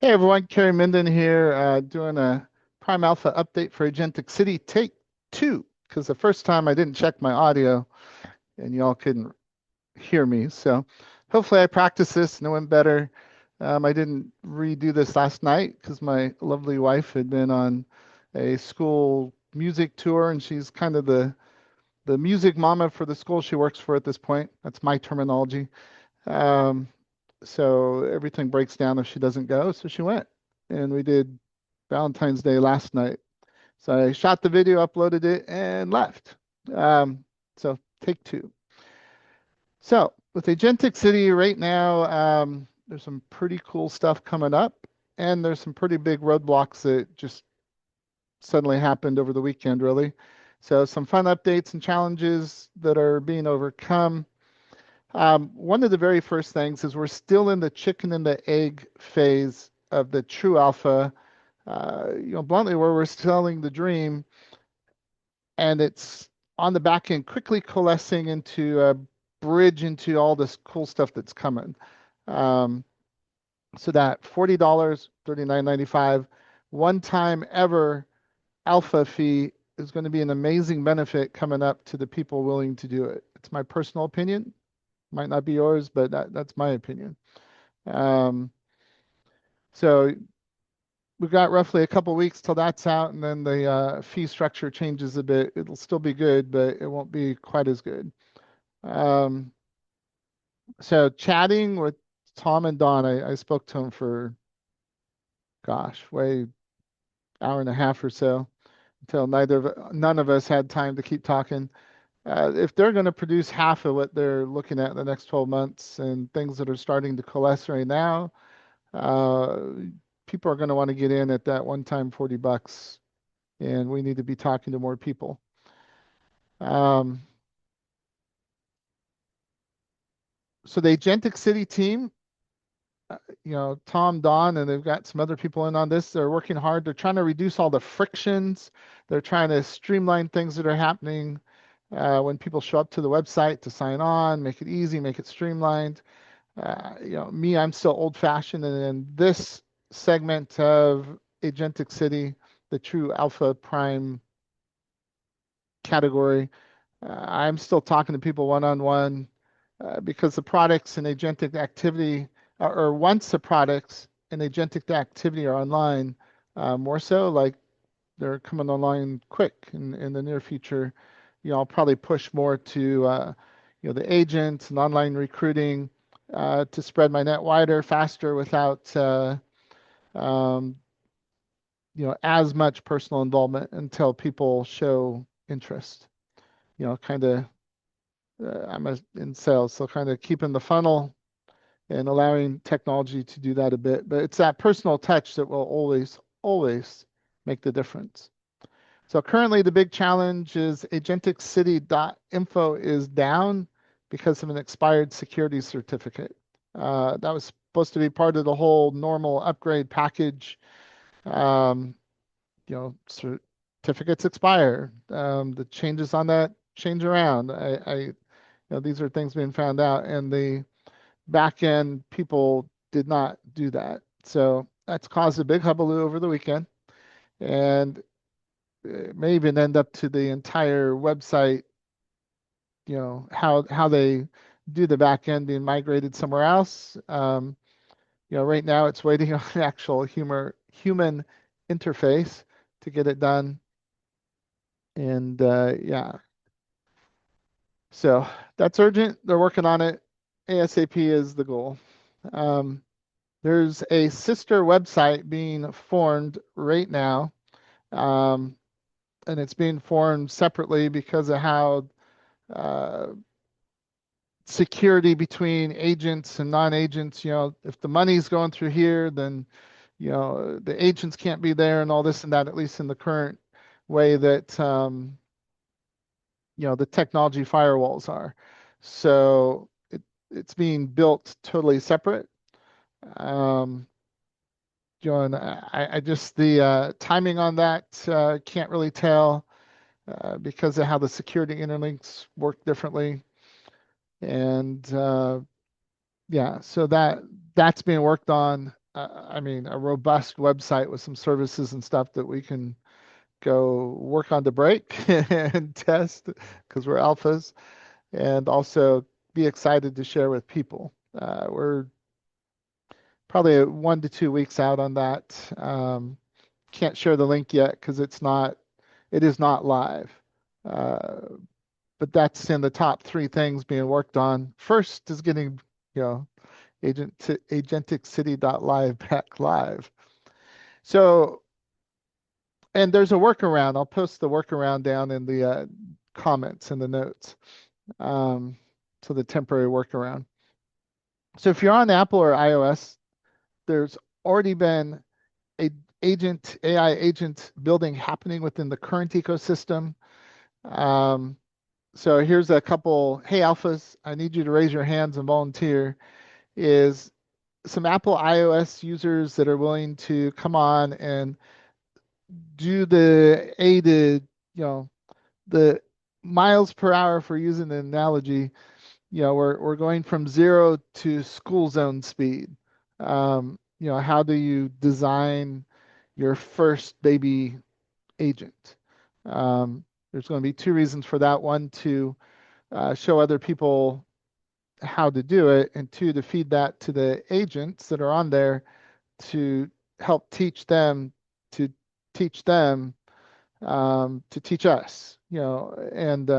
Hey everyone, Kerry Minden here, doing a Prime Alpha update for Agentic City Take 2, because the first time I didn't check my audio and y'all couldn't hear me. So hopefully I practiced this and it went better. I didn't redo this last night because my lovely wife had been on a school music tour and she's kind of the music mama for the school she works for at this point. That's my terminology. Um, so everything breaks down if she doesn't go. So she went, and we did Valentine's Day last night. So I shot the video, uploaded it, and left. Um, so take two. So with Agentic City right now, there's some pretty cool stuff coming up, and there's some pretty big roadblocks that just suddenly happened over the weekend, really. So some fun updates and challenges that are being overcome. One of the very first things is we're still in the chicken and the egg phase of the true alpha. Bluntly, where we're selling the dream, and it's on the back end quickly coalescing into a bridge into all this cool stuff that's coming. Um, so that $40, $39.95, one time ever alpha fee is going to be an amazing benefit coming up to the people willing to do it. It's my personal opinion. Might not be yours, but that's my opinion. Um, so we've got roughly a couple weeks till that's out, and then the fee structure changes a bit. It'll still be good, but it won't be quite as good. Um, so chatting with Tom and Don, I spoke to them for, gosh, way hour and a half or so until none of us had time to keep talking. If they're going to produce half of what they're looking at in the next 12 months and things that are starting to coalesce right now, uh, people are going to want to get in at that one time $40, and we need to be talking to more people. Um, so the Agentic City team, Tom, Don, and they've got some other people in on this. They're working hard. They're trying to reduce all the frictions. They're trying to streamline things that are happening when people show up to the website to sign on, make it easy, make it streamlined. Me, I'm still old fashioned, and in this segment of Agentic City, the true Alpha Prime category, I'm still talking to people one on one because the products and agentic activity, or once the products and agentic activity are online, more so like they're coming online quick in the near future. I'll probably push more to the agents and online recruiting to spread my net wider, faster, without um, as much personal involvement until people show interest. Kind of in sales, so kind of keeping the funnel and allowing technology to do that a bit. But it's that personal touch that will always make the difference. So currently the big challenge is agenticcity.info is down because of an expired security certificate. That was supposed to be part of the whole normal upgrade package. Um, Certificates expire. The changes on that change around. These are things being found out, and the back end people did not do that. So that's caused a big hullabaloo over the weekend, and it may even end up to the entire website. How they do the back end being migrated somewhere else. Right now it's waiting on the actual human interface to get it done. And yeah, so that's urgent. They're working on it. ASAP is the goal. Um, there's a sister website being formed right now, um, and it's being formed separately because of how uh, security between agents and non-agents. If the money's going through here, then the agents can't be there and all this and that. At least in the current way that the technology firewalls are. So it's being built totally separate. Um, and I just the timing on that can't really tell because of how the security interlinks work differently. And yeah, so that's being worked on. I mean, a robust website with some services and stuff that we can go work on the break and test because we're alphas, and also be excited to share with people. We're probably 1 to 2 weeks out on that. Can't share the link yet because it is not live. Uh, but that's in the top 3 things being worked on. First is getting, you know, agenticcity.live back live. So, and there's a workaround. I'll post the workaround down in the comments in the notes. So the temporary workaround. So if you're on Apple or iOS, there's already been a AI agent building happening within the current ecosystem. Um, so here's a couple, hey alphas, I need you to raise your hands and volunteer, is some Apple iOS users that are willing to come on and do the aided, the miles per hour, for using an analogy. We're going from 0 to school zone speed. How do you design your first baby agent? There's going to be 2 reasons for that. One, to show other people how to do it, and 2, to feed that to the agents that are on there to help teach them to teach them to teach us, and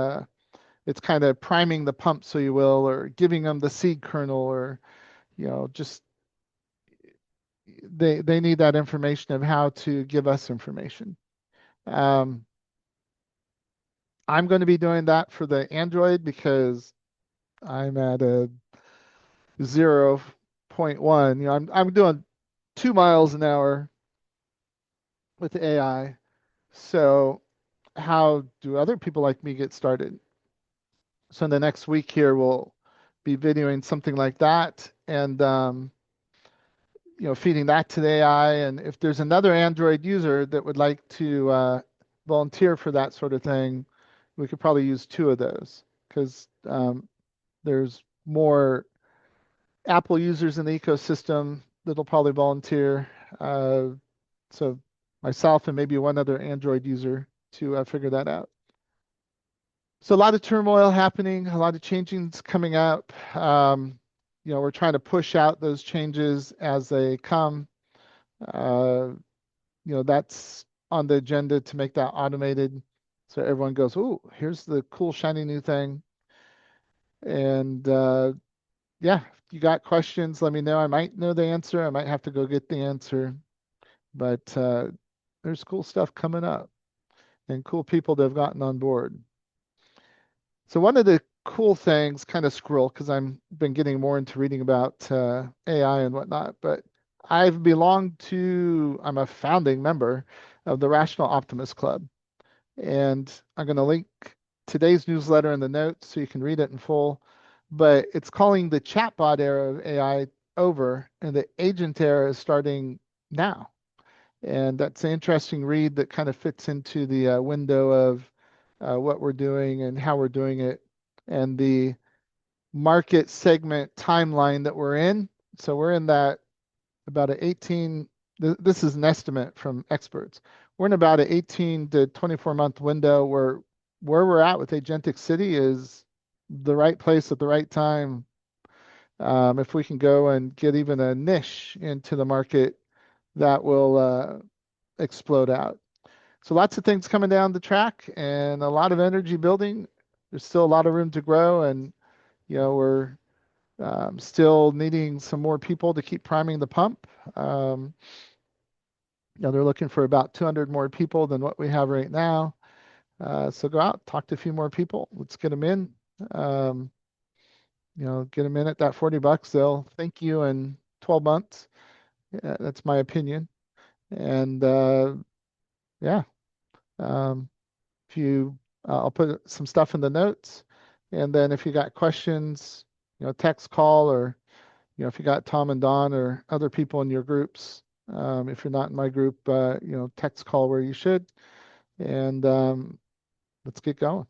it's kind of priming the pump, so you will, or giving them the seed kernel, or just they need that information of how to give us information. Um, I'm going to be doing that for the Android because I'm at a 0.1. I'm doing 2 miles an hour with AI. So how do other people like me get started? So in the next week here, we'll be videoing something like that, and feeding that to the AI. And if there's another Android user that would like to volunteer for that sort of thing, we could probably use 2 of those because there's more Apple users in the ecosystem that'll probably volunteer. So myself and maybe one other Android user to figure that out. So a lot of turmoil happening, a lot of changings coming up. We're trying to push out those changes as they come. Uh, that's on the agenda to make that automated, so everyone goes, "Oh, here's the cool shiny new thing." And yeah, if you got questions, let me know. I might know the answer. I might have to go get the answer, but there's cool stuff coming up and cool people that have gotten on board. So one of the cool things, kind of scroll, because I've been getting more into reading about AI and whatnot, but I'm a founding member of the Rational Optimist Club. And I'm going to link today's newsletter in the notes so you can read it in full. But it's calling the chatbot era of AI over, and the agent era is starting now. And that's an interesting read that kind of fits into the window of what we're doing and how we're doing it, and the market segment timeline that we're in. So we're in that about an 18, this is an estimate from experts. We're in about an 18 to 24-month window where we're at with Agentic City is the right place at the right time. If we can go and get even a niche into the market, that will explode out. So lots of things coming down the track and a lot of energy building. There's still a lot of room to grow, and we're still needing some more people to keep priming the pump. They're looking for about 200 more people than what we have right now. So go out, talk to a few more people. Let's get them in. Um, get them in at that $40. They'll thank you in 12 months. Yeah, that's my opinion. And yeah, um, if you, I'll put some stuff in the notes. And then if you got questions, text, call, or if you got Tom and Don or other people in your groups, if you're not in my group, text, call where you should, and let's get going.